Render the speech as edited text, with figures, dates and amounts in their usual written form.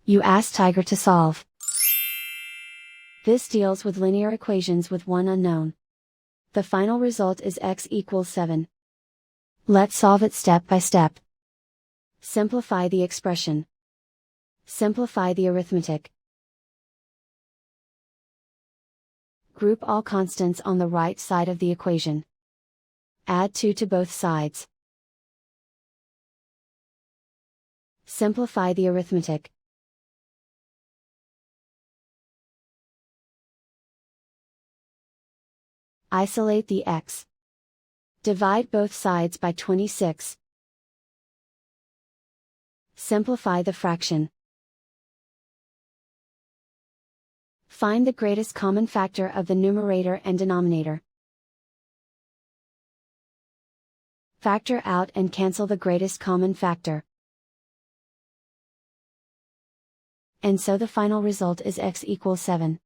You ask Tiger to solve. This deals with linear equations with one unknown. The final result is x equals 7. Let's solve it step by step. Simplify the expression. Simplify the arithmetic. Group all constants on the right side of the equation. Add 2 to both sides. Simplify the arithmetic. Isolate the x. Divide both sides by 26. Simplify the fraction. Find the greatest common factor of the numerator and denominator. Factor out and cancel the greatest common factor. And so the final result is x equals 7.